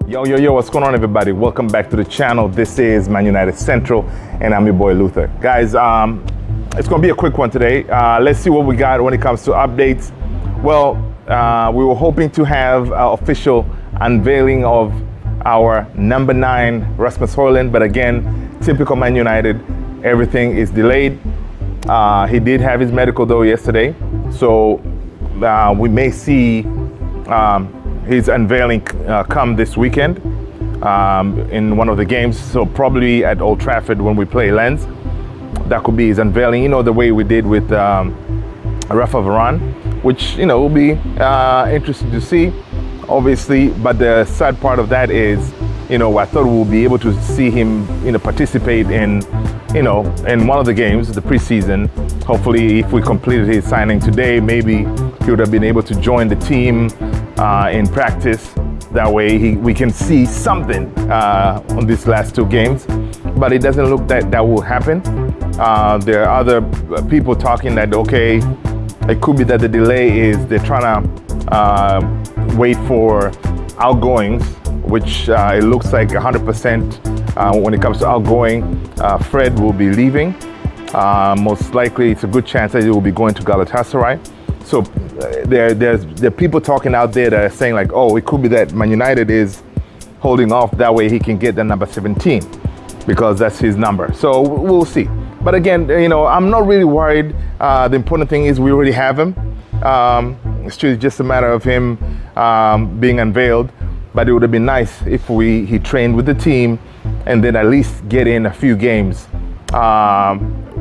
Yo, what's going on, everybody? Welcome back to the channel. This is ManUnited Central, and I'm your boy Luther. Guys, it's going to be a quick one today. Let's see what we got when it comes to updates. Well, we were hoping to have official unveiling of our number 9, Rasmus Højlund, but again, typical ManUnited, everything is delayed. He did have his medical though yesterday, so we may see his unveiling come this weekend in one of the games, so probably at Old Trafford when we play Lens. That could be his unveiling, you know, the way we did with Rafa Varane, which, you know, will be interesting to see, obviously. But the sad part of that is, you know, I thought we'll be able to see him, you know, participate in, you know, in one of the games, the preseason. Hopefully, if we completed his signing today, maybe he would have been able to join the team in practice. That way we can see something on these last 2 games, but it doesn't look that will happen. There are other people talking that, okay, it could be that the delay is they're trying to wait for outgoings, which it looks like 100% when it comes to outgoing. Fred will be leaving. Most likely, it's a good chance that he will be going to Galatasaray. So there are people talking out there that are saying like, oh, it could be that ManUnited is holding off. That way he can get the number 17 because that's his number. So we'll see. But again, you know, I'm not really worried. The important thing is we already have him. It's just a matter of him being unveiled. But it would have been nice if he trained with the team and then at least get in a few games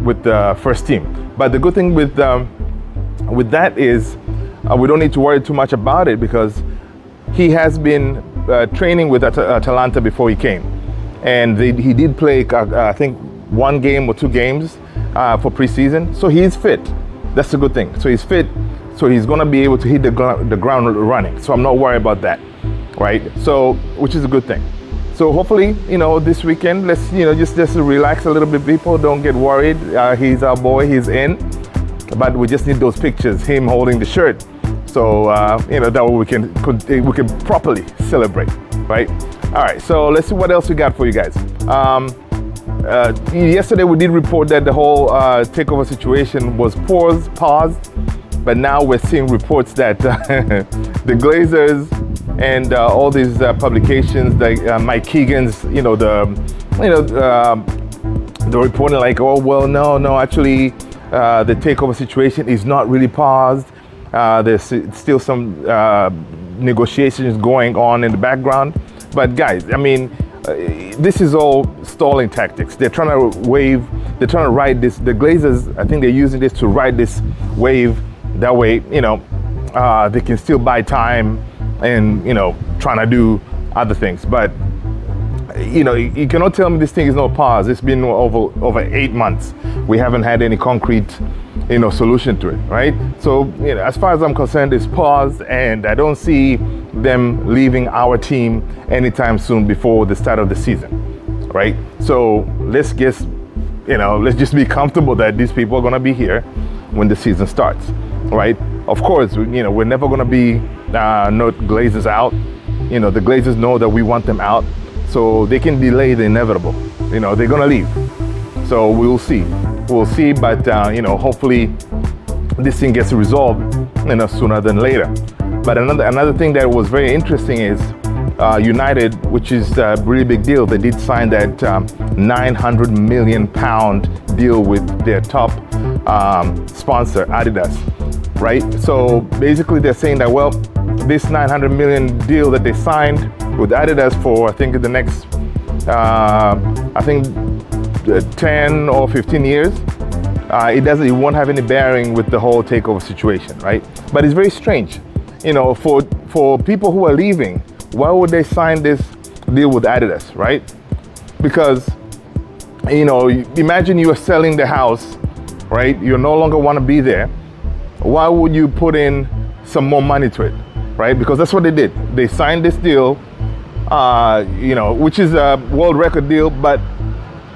with the first team. But the good thing with that is we don't need to worry too much about it because he has been training with Atalanta before he came. And he did play, I think, 1 game or 2 games for preseason. So he's fit. That's a good thing. So he's fit. So he's going to be able to hit the ground running. So I'm not worried about that, right? So, which is a good thing. So hopefully, you know, this weekend, let's, you know, just relax a little bit, people. Don't get worried. He's our boy. He's in. But we just need those pictures, him holding the shirt. So, you know, that way we can properly celebrate, right? All right, so let's see what else we got for you guys. Yesterday we did report that the whole takeover situation was paused, but now we're seeing reports that the Glazers and all these publications, like Mike Keegan's, you know, the reporting like, oh well, no, actually. The takeover situation is not really paused. There's still some negotiations going on in the background. But guys, I mean, this is all stalling tactics. They're trying to ride this. The Glazers, I think they're using this to ride this wave. That way, you know, they can still buy time and, you know, trying to do other things. But you know, you cannot tell me this thing is no pause. It's been over 8 months. We haven't had any concrete, you know, solution to it, right? So, you know, as far as I'm concerned, it's paused, and I don't see them leaving our team anytime soon before the start of the season, right? So let's just be comfortable that these people are going to be here when the season starts, right? Of course, you know, we're never going to be no Glazers out. You know, the Glazers know that we want them out. So they can delay the inevitable. You know, they're gonna leave. So we'll see. But you know, hopefully this thing gets resolved, you know, sooner than later. But another thing that was very interesting is United, which is a really big deal. They did sign that 900 million pound deal with their top sponsor, Adidas, right? So basically, they're saying that, well, this 900 million deal that they signed with Adidas for, I think, the next, 10 or 15 years, it won't have any bearing with the whole takeover situation, right? But it's very strange, you know, for people who are leaving, why would they sign this deal with Adidas, right? Because, you know, imagine you are selling the house, right? You no longer want to be there. Why would you put in some more money to it, right? Because that's what they did. They signed this deal, you know, which is a world record deal, but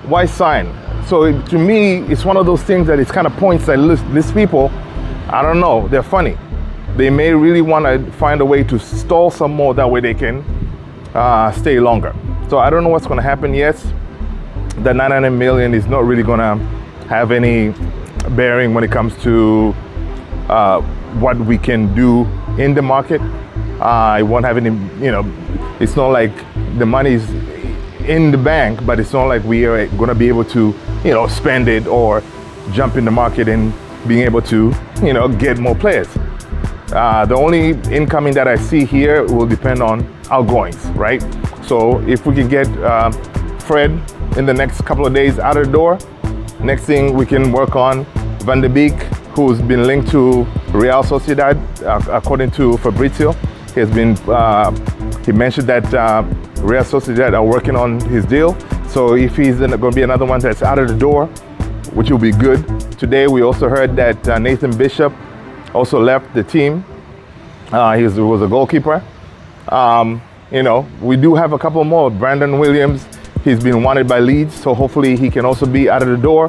why sign? So to me, it's one of those things that it's kind of points that these people, I don't know, they're funny. They may really want to find a way to stall some more, that way they can, stay longer. So I don't know what's going to happen. Yes, the 900 million is not really going to have any bearing when it comes to what we can do in the market. It won't have any, it's not like the money is in the bank, but it's not like we are going to be able to, spend it or jump in the market and being able to, get more players. The only incoming that I see here will depend on outgoings, right? So if we can get Fred in the next couple of days out of the door, next thing we can work on Van de Beek, who's been linked to Real Sociedad, according to Fabrizio. He mentioned that Real Sociedad are working on his deal. So if he's going to be another one that's out of the door, which will be good. Today we also heard that Nathan Bishop also left the team. He was a goalkeeper. We do have a couple more. Brandon Williams, he's been wanted by Leeds, so hopefully he can also be out of the door.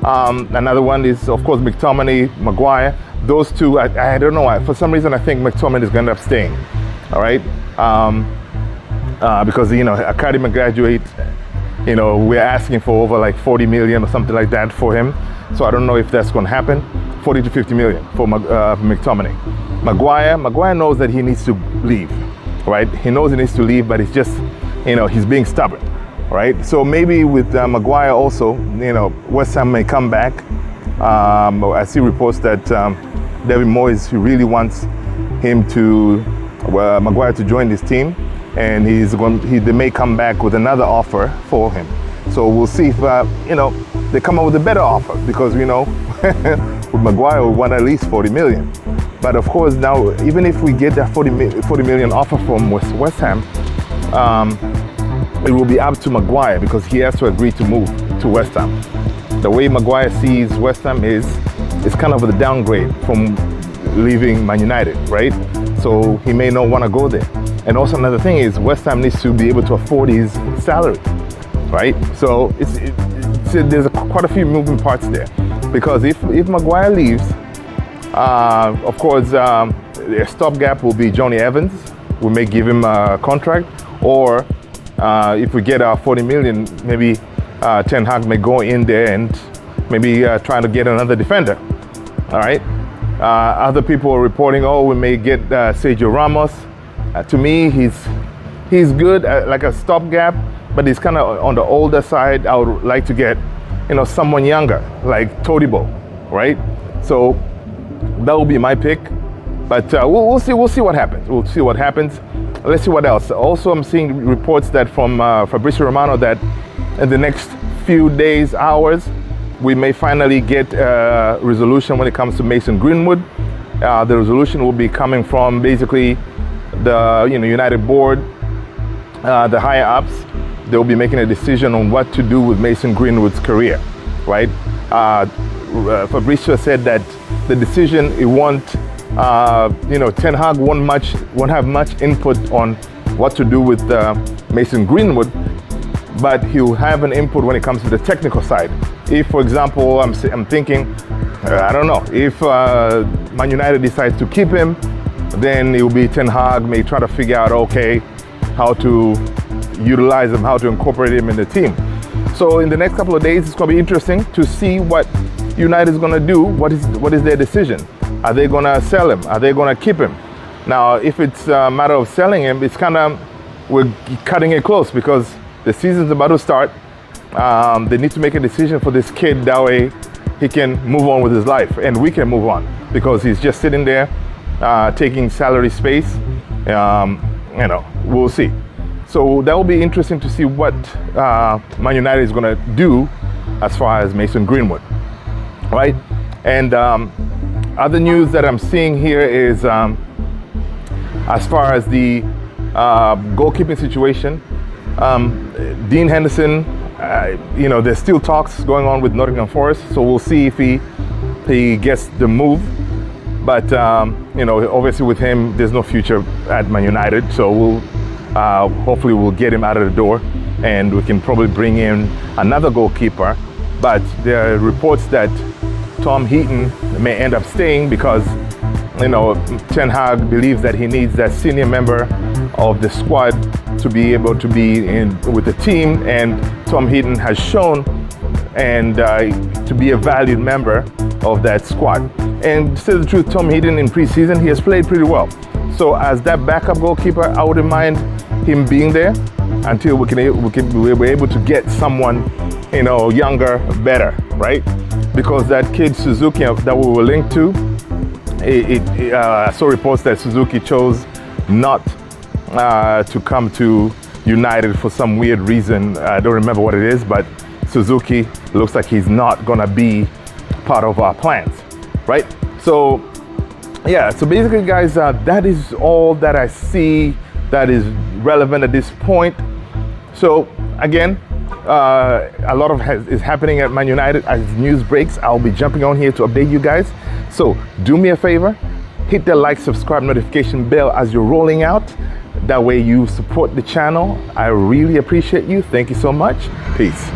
Another one is, of course, McTominay, Maguire. Those two, I don't know. For some reason, I think McTominay is going to end up staying. All right, because academy graduate. We're asking for over like 40 million or something like that for him. So I don't know if that's going to happen. 40 to 50 million for McTominay. Maguire knows that he needs to leave, right? He knows he needs to leave, but it's just, he's being stubborn, right? So maybe with Maguire also, West Ham may come back. I see reports that David Moyes, he really wants Maguire to join this team, and they may come back with another offer for him. So we'll see if they come up with a better offer, because with Maguire we want at least 40 million. But of course now, even if we get that 40 million offer from West Ham, it will be up to Maguire, because he has to agree to move to West Ham. The way Maguire sees West Ham is kind of a downgrade from leaving Man United, right? So he may not want to go there. And also another thing is West Ham needs to be able to afford his salary, right? So there's quite a few moving parts there, because if Maguire leaves, of course, their stopgap will be Johnny Evans. We may give him a contract, or if we get our 40 million, maybe Ten Hag may go in there and maybe try to get another defender. All right. Other people are reporting, we may get Sergio Ramos. To me, he's good like a stopgap, but he's kind of on the older side. I would like to get, someone younger like Todibo, right? So that will be my pick. But we'll see what happens. We'll see what happens. Let's see what else. Also, I'm seeing reports that from Fabrizio Romano that in the next few days, hours, we may finally get a resolution when it comes to Mason Greenwood. The resolution will be coming from basically the United board, the higher ups. They'll be making a decision on what to do with Mason Greenwood's career, right? Fabrizio said that the decision, it won't, Ten Hag won't have much input on what to do with Mason Greenwood, but he'll have an input when it comes to the technical side. If, for example, I'm thinking, I don't know, if Man United decides to keep him, then it will be Ten Hag may try to figure out, how to utilize him, how to incorporate him in the team. So in the next couple of days, it's going to be interesting to see what United is going to do. What is their decision? Are they going to sell him? Are they going to keep him? Now, if it's a matter of selling him, it's we're cutting it close, because the season's about to start. They need to make a decision for this kid, that way he can move on with his life and we can move on, because he's just sitting there taking salary space. We'll see. So that will be interesting to see what Man United is going to do as far as Mason Greenwood, right? And other news that I'm seeing here is as far as the goalkeeping situation, Dean Henderson, there's still talks going on with Nottingham Forest, so we'll see if he gets the move. But obviously with him, there's no future at Man United, so hopefully we'll get him out of the door, and we can probably bring in another goalkeeper. But there are reports that Tom Heaton may end up staying, because Ten Hag believes that he needs that senior member of the squad to be able to be in with the team, and Tom Heaton has shown and to be a valued member of that squad. And to tell the truth, Tom Heaton in preseason, he has played pretty well. So as that backup goalkeeper, I wouldn't mind him being there until we're able to get someone, you know, younger, better, right? Because that kid Suzuki that we were linked to, I saw reports that Suzuki chose not to come to United for some weird reason. I don't remember what it is, but Suzuki looks like he's not gonna be part of our plans, right? So yeah, so basically guys, that is all that I see that is relevant at this point. So again, a lot is happening at Man United. As news breaks, I'll be jumping on here to update you guys. So do me a favor, hit the like, subscribe, notification bell as you're rolling out. That way you support the channel. I really appreciate you. Thank you so much. Peace.